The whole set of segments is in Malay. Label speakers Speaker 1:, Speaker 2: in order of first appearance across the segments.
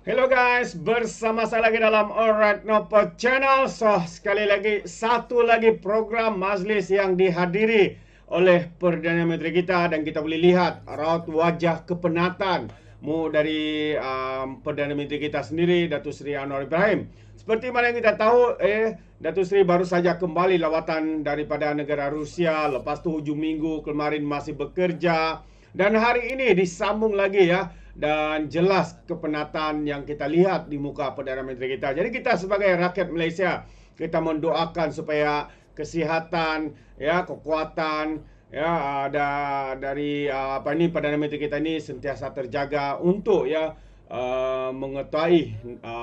Speaker 1: Hello guys, bersama saya lagi dalam Alright Nopo Channel. Sekali lagi, satu lagi program majlis yang dihadiri oleh Perdana Menteri kita, dan kita boleh lihat raut wajah kepenatan dari Perdana Menteri kita sendiri, Datuk Seri Anwar Ibrahim. Seperti mana yang kita tahu, Datuk Seri baru saja kembali lawatan daripada negara Rusia. Lepas tu hujung minggu kemarin masih bekerja, dan hari ini disambung lagi ya. Dan jelas kepenatan yang kita lihat di muka Perdana Menteri kita. Jadi kita sebagai rakyat Malaysia, kita mendoakan supaya kesihatan, ya, kekuatan, ya, dari Perdana Menteri kita ini sentiasa terjaga untuk ya mengetahui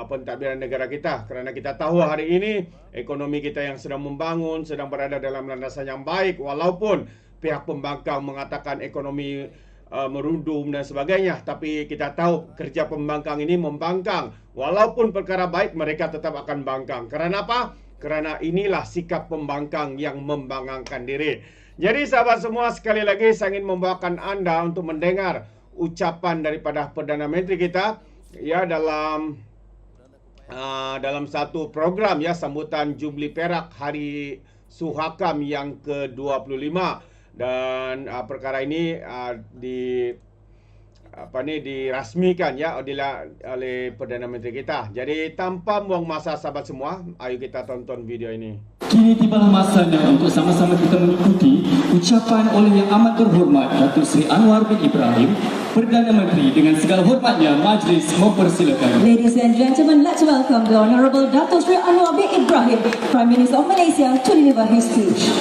Speaker 1: pentadbiran negara kita. Kerana kita tahu hari ini ekonomi kita yang sedang membangun, sedang berada dalam landasan yang baik, walaupun pihak pembangkang mengatakan ekonomi merundum dan sebagainya. Tapi kita tahu kerja pembangkang ini membangkang. Walaupun perkara baik, mereka tetap akan bangkang. Kerana apa? Kerana inilah sikap pembangkang yang membangkangkan diri. Jadi sahabat semua, sekali lagi saya ingin membawakan anda untuk mendengar ucapan daripada Perdana Menteri kita ya dalam satu program ya sambutan Jubli Perak Hari Suhakam yang ke-25. Dan perkara ini dirasmikan ya oleh Perdana Menteri kita. Jadi tanpa buang masa sahabat semua, ayo kita tonton video ini.
Speaker 2: Kini tibalah masanya untuk sama-sama kita mengikuti ucapan oleh Yang Amat Berhormat Datuk Seri Anwar bin Ibrahim, Perdana Menteri. Dengan segala hormatnya, majlis mempersilakan.
Speaker 3: Ladies and gentlemen, let's welcome the Honorable Datuk Seri Anwar bin Ibrahim, Prime Minister of Malaysia, to deliver his speech.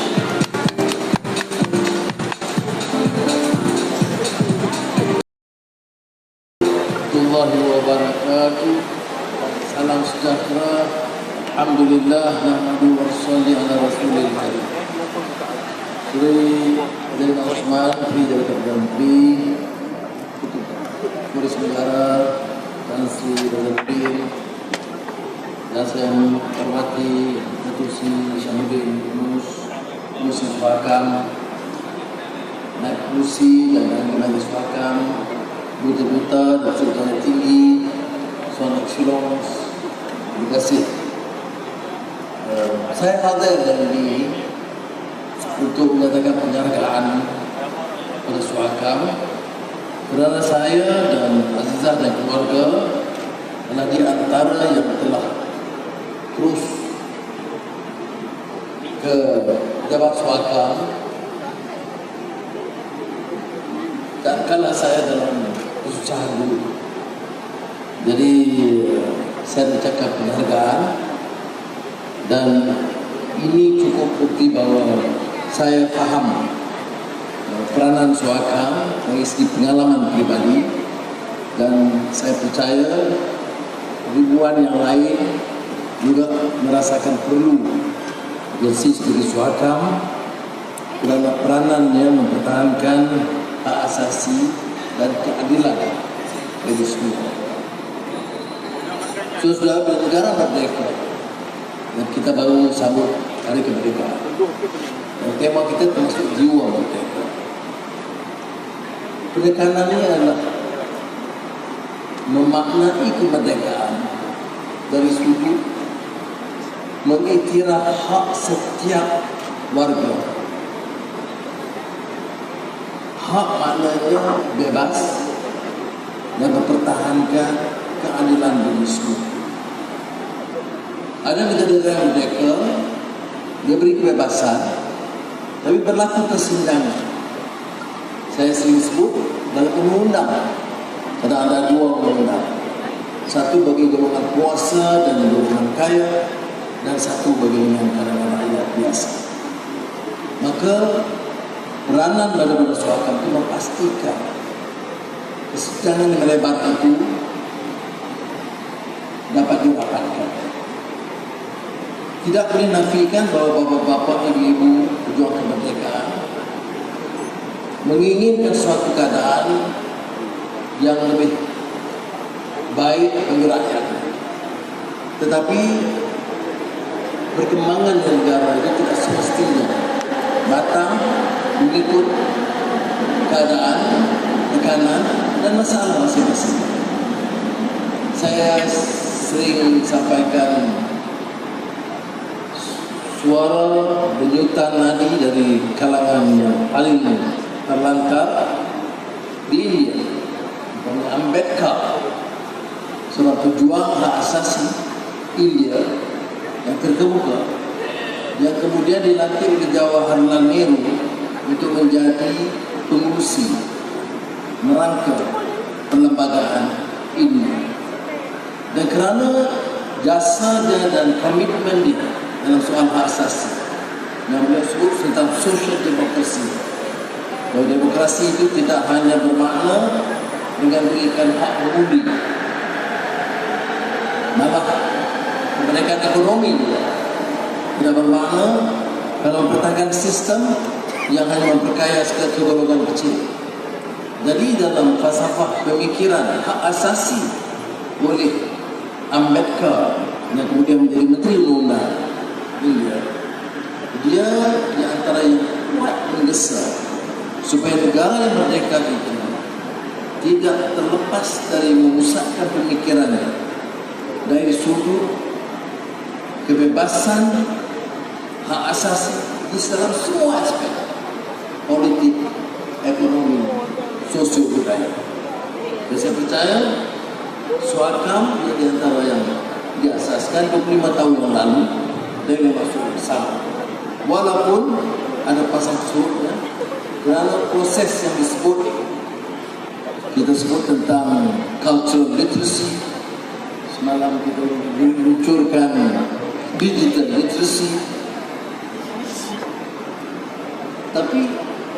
Speaker 4: Warahmatullahi wabarakatuh. Salam sejahtera. Alhamdulillah, nahmadu wa salli ala rasulil karim. Sri Zain Osman, Pri Jabatan Perdana Menteri, Polis Negara, Tan Sri Razafin, dan saya hormati Datuk Seri Syamsuddin Yunus, Musi Suhakam, Naib Polisi dan Naib Suhakam, Duta-duta dan Sultan Tinggi, Son Excellence. Terima kasih. Saya hadir hari ini untuk menyatakan penghargaan pada Suhakam kerana saya dan Azizah dan keluarga adalah di antara yang telah terus ke Jabatan Suhakam dan kalah saya dalam kesusahan dulu. Jadi saya ucapkan penghargaan, dan ini cukup bukti bahawa saya faham peranan Suhakam dari segi pengalaman pribadi, dan saya percaya ribuan yang lain juga merasakan perlu bersih seperti Suhakam kerana peranannya mempertahankan hak asasi dan keadilan bagi semua. Sudah negara merdeka, dan kita baru sambut hari kemerdekaan. Dan tema kita termasuk jiwa merdeka. Penekanan ini adalah memaknai kemerdekaan dari sudut mengiktiraf hak setiap warga. Hak maknanya bebas dan mempertahankan keadilan bagi semua. Ada negara-negara yang merdeka, dia beri kebebasan, tapi berlaku kesenjangan. Saya sering sebut dalam undang-undang ada dua undang-undang. Satu bagi golongan kuasa dan golongan kaya, dan satu bagi kalangan rakyat biasa. Maka peranan daripada Suhakam itu memastikan kesenjangan yang melebar itu dapat dirapatkan. Tidak boleh nafikan bahawa bapa-bapa, ibu-ibu pejuang kemerdekaan menginginkan suatu keadaan yang lebih baik bagi rakyat. Tetapi perkembangan negara itu tidak semestinya matang mengikut keadaan, tekanan dan masalah masing-masing. saya sering sampaikan suara denyutan nadi dari kalangan yang paling terlantar di India, Ambedkar, seorang pejuang hak asasi India yang terkemuka, yang kemudian dilantik oleh Jawaharlal Nehru untuk menjadi pengurusi merangka perlembagaan ini. Dan kerana jasanya dan komitmen dia dalam soal hak asasi yang beliau sebut tentang social democracy, bahwa demokrasi itu tidak hanya bermakna dengan berikan hak mengundi, malah kemerdekaan ekonomi juga tidak bermakna kalau mempertahankan sistem yang hanya memperkaya sekadar golongan kecil. Jadi dalam falsafah pemikiran hak asasi oleh Ambedkar yang kemudian menjadi Menteri Undang-Undang India, dia di antara yang kuat menggesa supaya negara yang merdeka itu tidak terlepas dari memusatkan pemikirannya dari sudut kebebasan hak asasi di dalam semua aspek politik, ekonomi, sosial budaya. Dan saya percaya Suakam di antara yang diasaskan 25 tahun yang lalu dengan maksud bersama. Walaupun ada pasang surutnya, kerana proses yang kita sebut tentang cultural literacy. Semalam kita meluncurkan digital literacy. Tapi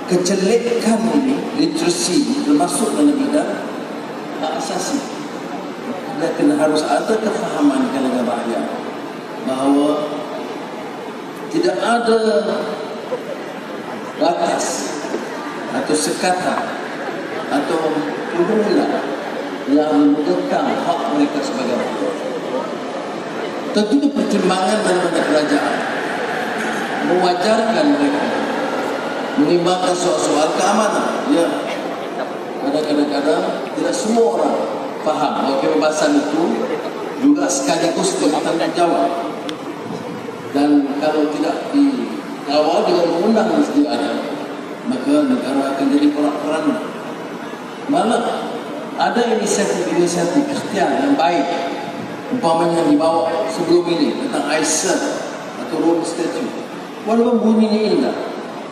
Speaker 4: kecelekan ini, literacy termasuk dalam bidang hak asasi. Dan harus ada kefahaman kalangan rakyat bahawa tidak ada batas atau sekatan atau undang-undang yang mengekang hak mereka sebagai rakyat. Tentu pertimbangan daripada kerajaan mewajarkan mereka menimbangkan soal-soal keamanan. Ya, kadang-kadang tidak semua orang faham bahawa kebebasan itu juga sekaligus tanggung jawab, dan kalau tidak dikawal dengan undang yang sedia ada, maka negara akan jadi porak-poranda. Malah ada inisiatif ikhtiar yang baik, umpamanya yang dibawa sebelum ini tentang ISER atau Rome Statute, walaupun bunyinya indah,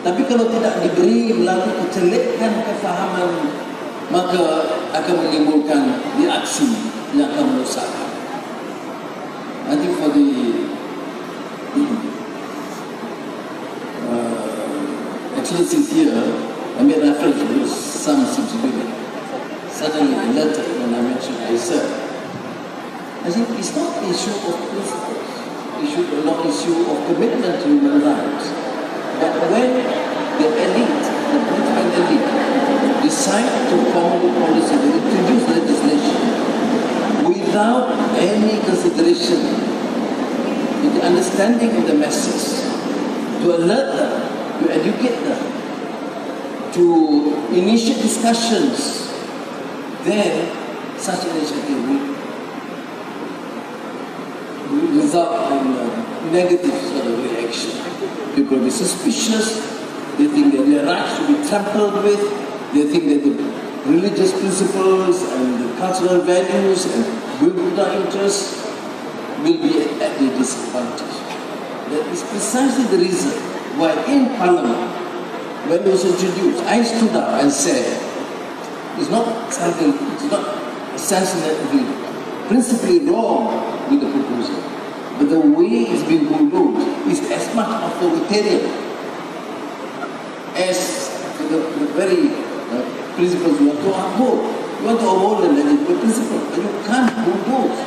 Speaker 4: tapi kalau tidak diberi melalui kecelekan kefahaman, maka akan menimbulkan reaksi yang akan merosakkan. I think for the excellencies here, I made reference to some sensibility. Suddenly alerted when I mentioned ISER. I think it's not an issue of principles, not issue of commitment to human rights, but when the elite, the political elite, decide to form a policy to introduce legislation without any consideration to the understanding of the masses, to alert them, to educate them, to initiate discussions, then such initiative will result in a negative sort of reaction. People will be suspicious, they think that their rights should be trampled with, they think that the religious principles and the cultural values and Buddha interests will be at their disadvantage. That is precisely the reason why in Parliament, when it was introduced, I stood up and said, it's not essentially principally wrong with the proposal, but the way it's been proposed is as much authoritarian as the very principles you want to uphold. You want to uphold the legitimate principle, but you can't do both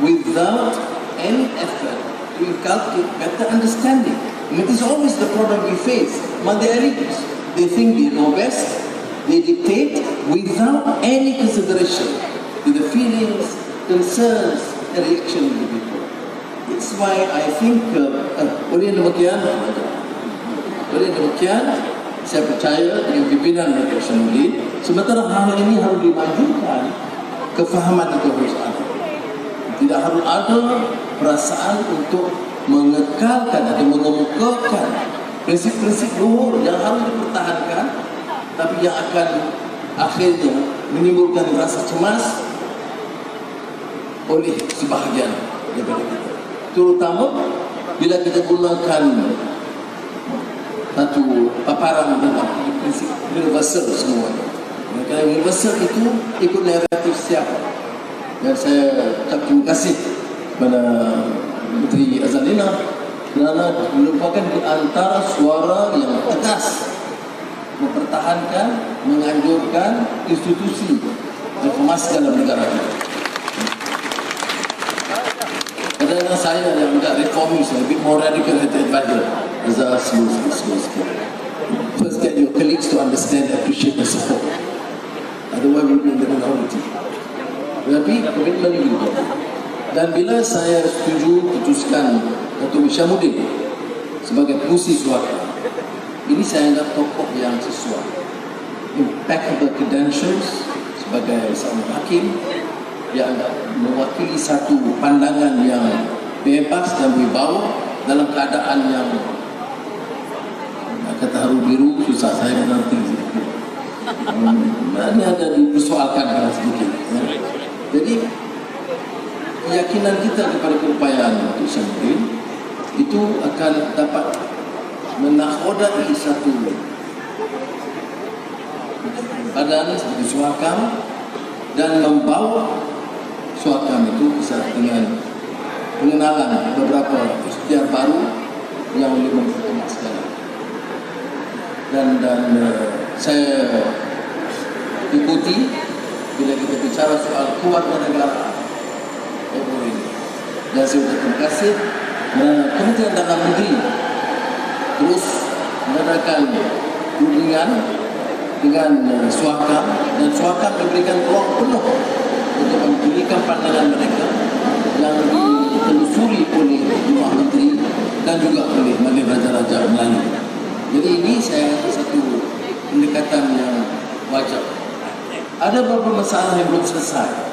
Speaker 4: without any effort to inculcate better understanding. And it is always the problem we face among the elites. They think they know best, they dictate without any consideration to the feelings, concerns, and reaction of the people. It's why I think oleh demikian, saya percaya dengan pimpinan nasional, sementara hal ini harus dimajukan, kefahaman itu harus ada. Tidak harus ada perasaan untuk mengekalkan atau mengemukakan prinsip-prinsip luhur yang harus dipertahankan, tapi yang akan akhirnya menimbulkan rasa cemas oleh sebahagian daripada kita. Terutama bila kita gunakan satu paparan tentang prinsip universal semuanya. Kerana universal itu ikut naratif siapa. Dan saya ucap terima kasih kepada Menteri Azalina kerana merupakan di antara suara yang tegas mempertahankan, menganjurkan institusi reformasi dalam negara kita. Kadang-kadang saya yang tidak reformis, a bit more radical head advisor. Slow. First, get your colleagues to understand and appreciate the support. Otherwise, we'll be in the minority. Tetapi komitmen itu. Dan bila saya setuju putuskan Datuk Hishamuddin sebagai pengurusi Suaka, ini saya anggap tokoh yang sesuai. Impeccable credentials sebagai seorang hakim, dia anggap mewakili satu pandangan yang bebas dan berwibawa dalam keadaan yang kata haru biru, susah saya mengerti. Ini ada dipersoalkan sedikit. Jadi keyakinan kita kepada keupayaan Datuk Hishamuddin itu akan dapat menakodai satu badan seperti Suakam dan membawa Suakam itu bisa dengan pengenalan beberapa ikhtiar baru yang boleh memperkemaskan. Dan saya ikuti bila kita bicara soal kewarganegaraan. Dan saya ucap terima kasih kerana Kementerian Dalam Negeri terus mengadakan hubungan dengan Suakam, dan Suakam memberikan ruang penuh untuk memberikan pandangan mereka yang ditelusuri oleh Jumlah Menteri dan juga oleh Malay Raja-Raja Melayu. Jadi ini saya satu pendekatan yang wajar. Ada beberapa masalah yang belum selesai.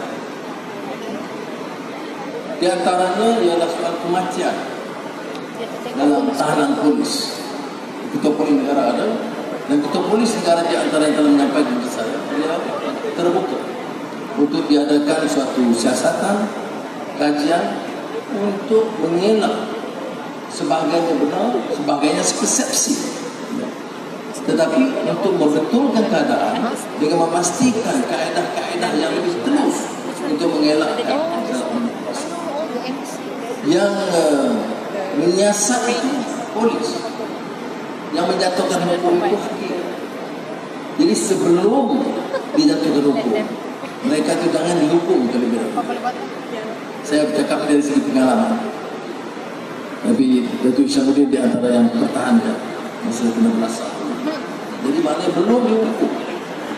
Speaker 4: Di antaranya ialah soal kematian dalam tahanan polis. Ketua Polis Negara ada, dan Ketua Polis Negara di antara yang telah menyampaikan kepada saya, dia terbuka untuk diadakan suatu siasatan, kajian untuk mengelak sebagainya benar, sebagainya persepsi. Tetapi untuk membetulkan keadaan dengan memastikan kaedah-kaedah yang lebih terus untuk mengelakkan yang menyiasat polis, yang menjatuhkan hukum itu hakim. Jadi sebelum dijatuhkan hukum, mereka itu jangan dihukum terlebih dahulu. Saya bercakap dari segi pengalaman. Tapi Datuk Hishamuddin di antara yang pertahankan masa kena belasah. Jadi maknanya belum dihukum,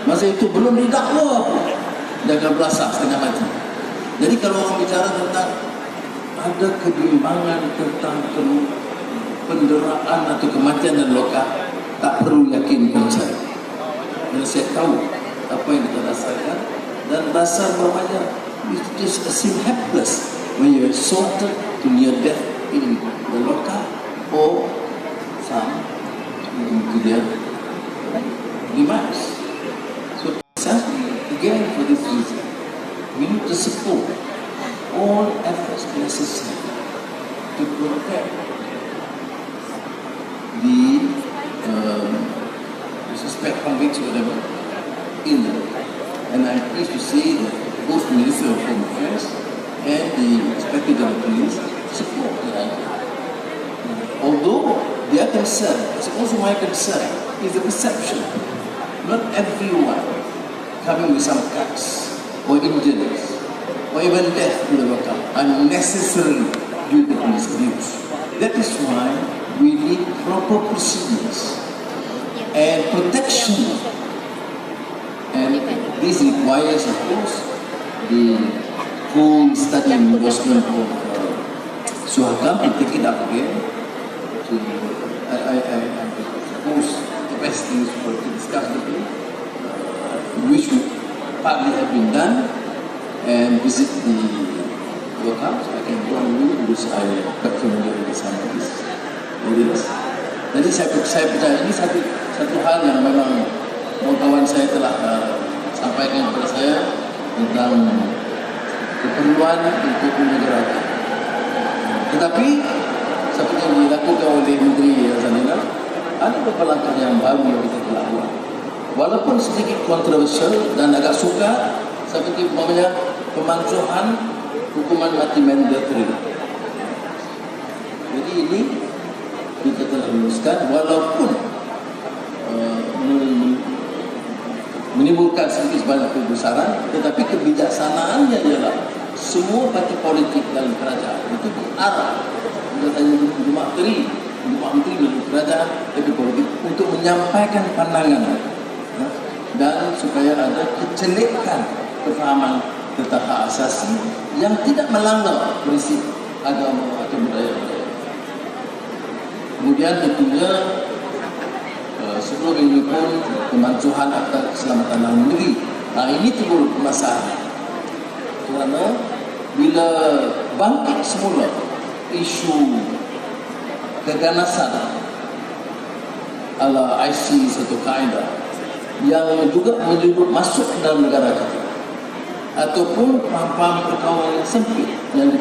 Speaker 4: masa itu belum didakwa, dia akan belasah setengah mati. Jadi kalau orang bicara tentang ada kebimbangan tentang penderaan atau kematian dan loka, tak perlu yakin kepada saya. Kerana saya tahu apa yang kita rasakan, dan rasa bermanya it just seem helpless when you are sorted to near death in the loka or some into their demise. So again, for this reason, we need to support all efforts necessary to protect the suspect convicts or whatever in there. And I'm pleased to say that both the Minister of Home Affairs and the Inspector General of Police support the idea. Although their concern, it's also my concern, is the perception. Not everyone coming with some cuts or injuries or even death to the local unnecessarily due to police abuse. That is why we need proper procedures and protection. And this requires, of course, the full study and endorsement of Suakam to take it up again. So I suppose the best things for to discuss with you, which would partly have been done, and visit the welcome. So I can join you because I got familiar with some of these lyrics. Jadi saya percaya ini satu hal yang memang kawan saya telah sampaikan kepada saya tentang keperluan untuk menegarakan. Tetapi seperti yang dilakukan oleh Menteri Zalina, ada beberapa langkah yang baru yang kita lakukan. Walaupun sedikit kontroversial dan agak sukar, seperti umpamanya pemansuhan hukuman mati mandatory. Jadi ini kita telah luluskan walaupun menimbulkan sedikit sebanyak kebesaran, tetapi kebijaksanaannya ialah semua parti politik dalam kerajaan itu diarah bukan hanya Jemaah Menteri dalam kerajaan, tapi politik untuk menyampaikan pandangan dan supaya ada kecelikan kefahaman tentang hak asasi yang tidak melanggar prinsip agama atau budaya. Kemudian tentunya sebelum ini pun pemansuhan Akta Keselamatan Dalam Negeri. Nah, ini timbul masalah kerana bila bangkit semula isu keganasan ala ISIS atau Qaeda yang juga menyebut masuk ke dalam negara kita, ataupun paham-paham perkawanan yang sempit yang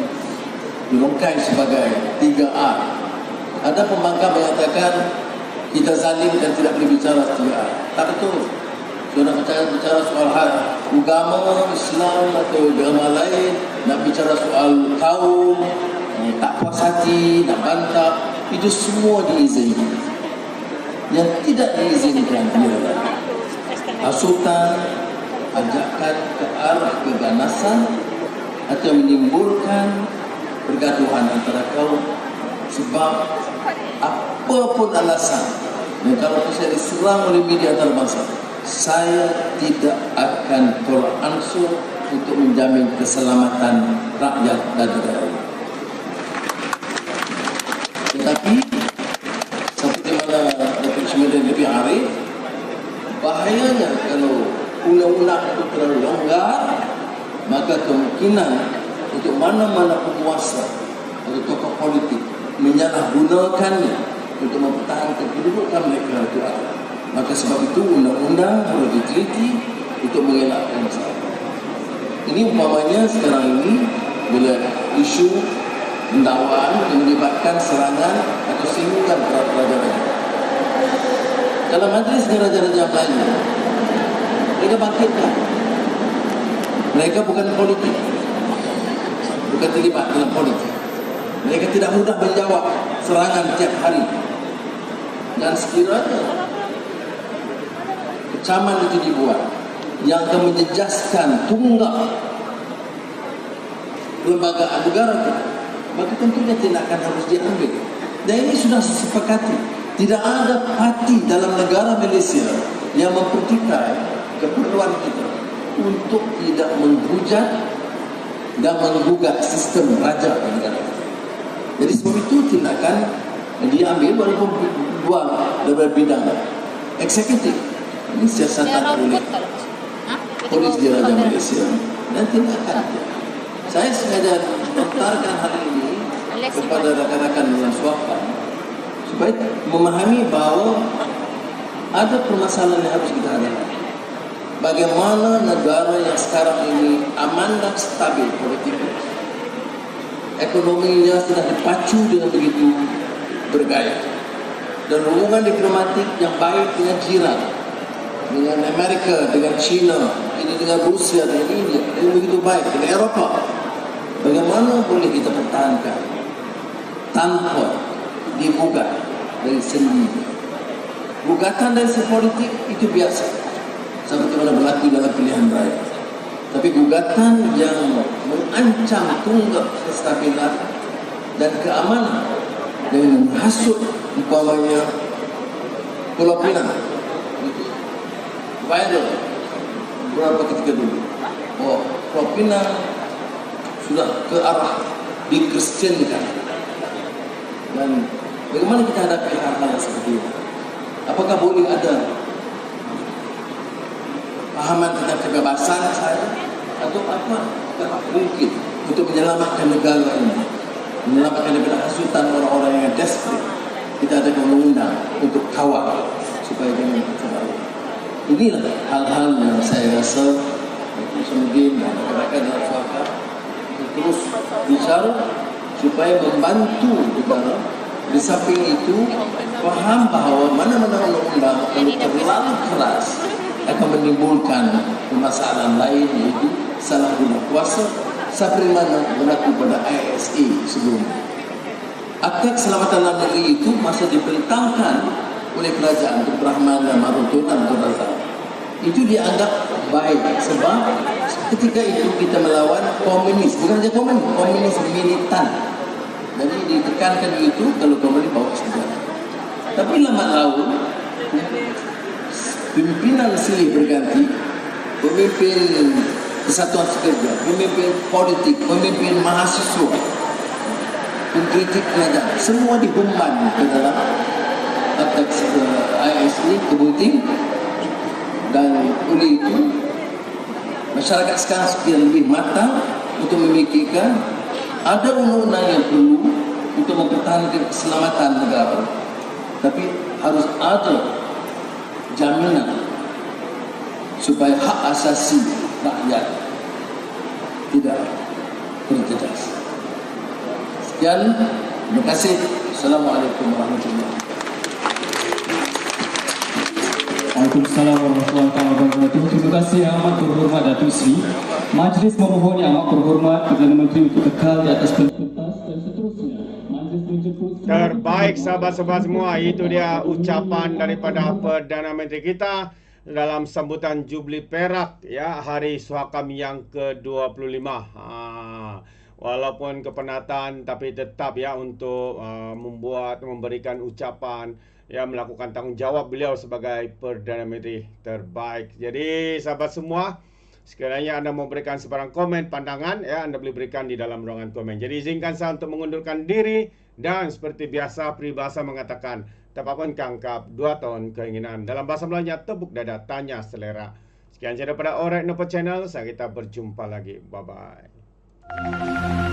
Speaker 4: dirongkai sebagai 3A. Ada pembangkang mengatakan kita zalim dan tidak boleh bicara 3A. Tak betul. Sudah bicara soal agama Islam atau agama lain, nak bicara soal kaum, tak puas hati, nak bantah, itu semua diizinkan. Yang tidak diizinkan ialah hasutan, ajakan ke arah keganasan atau menimbulkan pergaduhan antara kaum sebab apapun alasan. Dan kalau saya diserang oleh media antarabangsa, saya tidak akan tolak ansur untuk menjamin keselamatan rakyat dan negara. Tetapi seperti mana Datuk Sembilan lebih arif, bahayanya kalau undang-undang itu terlalu longgar, maka kemungkinan untuk mana-mana penguasa atau tokoh politik menyalahgunakannya untuk mempertahankan kedudukan mereka itu ada. Maka sebab itu undang-undang harus diteliti untuk mengelakkan masalah. Ini umpamanya sekarang ini bila isu pendakwaan yang melibatkan serangan atau singgungan raja-raja. Dalam majlis raja-raja Melayu, mereka bangkitkan. Mereka bukan politik, bukan terlibat dalam politik. Mereka tidak mudah menjawab serangan tiap hari. Dan sekiranya kecaman itu dibuat yang akan menjejaskan tunggak lembagaan negara kita, maka tentunya tindakan harus diambil. Dan ini sudah disepakati. Tidak ada parti dalam negara Malaysia yang mempertikai keperluan kita untuk tidak menghujat dan menggugat sistem raja di negara kita. Jadi sebab itu tindakan diambil walaupun buang dari bidang eksekutif. Ini siasatan oleh polis di Raja Malaysia dan tindakan. Saya sengaja lontarkan hal ini kepada rakan-rakan dalam swasta supaya memahami bahawa ada permasalahan yang harus kita hadapi. Bagaimana negara yang sekarang ini aman dan stabil politiknya, ekonominya sudah dipacu dengan begitu bergaya, dan hubungan diplomatik yang baik dengan jiran, dengan Amerika, dengan China, ini dengan Rusia, dengan India, yang begitu baik, dengan Eropah. Bagaimana boleh kita pertahankan tanpa digugat dari sendiri? Gugatan dari segi politik itu biasa, seperti mana berlaku dalam pilihan raya. Tapi gugatan yang mengancam tunggak kestabilan dan keamanan dengan menghasut umpamanya Pulau Pinang, viral beberapa ketika dulu, Pulau Pinang sudah ke arah dikristiankan. Dan bagaimana kita hadapi hal-hal seperti itu? Apakah boleh ada pahaman tentang kebebasan saya atau apa? Tak mungkin. untuk menyelamatkan negara ini, menyelamatkan daripada hasutan orang-orang yang desperate. Kita ada undang-undang untuk kawal supaya jangan terlalu. Inilah hal-hal yang saya rasa mungkin masyarakat dan masyarakat terus bicara supaya membantu negara. Di samping itu faham bahawa mana-mana undang-undang kalau terlalu keras akan menimbulkan permasalahan lain, yaitu salah guna kuasa seperti mana berlaku pada ISA sebelumnya. Akta Keselamatan Dalam Negeri itu masa dibentangkan oleh kerajaan Tun Rahman dan Maruf Tuan Tun Razak, itu dianggap baik sebab ketika itu kita melawan komunis, bukan saja komunis militan. Jadi ditekankan itu kalau komunis bawa senjata. Tapi lambat laun pimpinan silih berganti, pemimpin Kesatuan Sekerja, pemimpin politik, pemimpin mahasiswa, pengkritik kerajaan, semua dihumban ke dalam atas ISA kebuting. Dan oleh itu masyarakat sekarang sekian lebih matang untuk memikirkan ada undang-undang yang perlu untuk mempertahankan keselamatan negara, tapi harus ada jaminan supaya hak asasi rakyat tidak terjejas. Sekian, terima kasih. Assalamualaikum warahmatullahi wabarakatuh.
Speaker 2: Waalaikumsalam warahmatullahi wabarakatuh. Terima kasih yang amat berhormat Datuk Seri. Majlis memohon yang amat berhormat Perdana Menteri untuk kekal di atas pentas dan seterusnya. Majlis menjemput
Speaker 1: Terbaik sahabat-sahabat semua, itu dia ucapan daripada Perdana Menteri kita dalam sambutan Jubli Perak ya, Hari Suhakam yang ke-25. Walaupun kepenatan tapi tetap ya untuk memberikan ucapan ya, melakukan tanggungjawab beliau sebagai Perdana Menteri terbaik. Jadi sahabat semua, sekiranya anda memberikan sebarang komen, pandangan ya, anda boleh berikan di dalam ruangan komen. Jadi izinkan saya untuk mengundurkan diri dan seperti biasa peribahasa mengatakan tapapun kangkap 2 tahun keinginan. Dalam bahasa Melayunya tepuk dada tanya selera. Sekian saja daripada Alright Nopo Channel. Saya kita berjumpa lagi. Bye bye.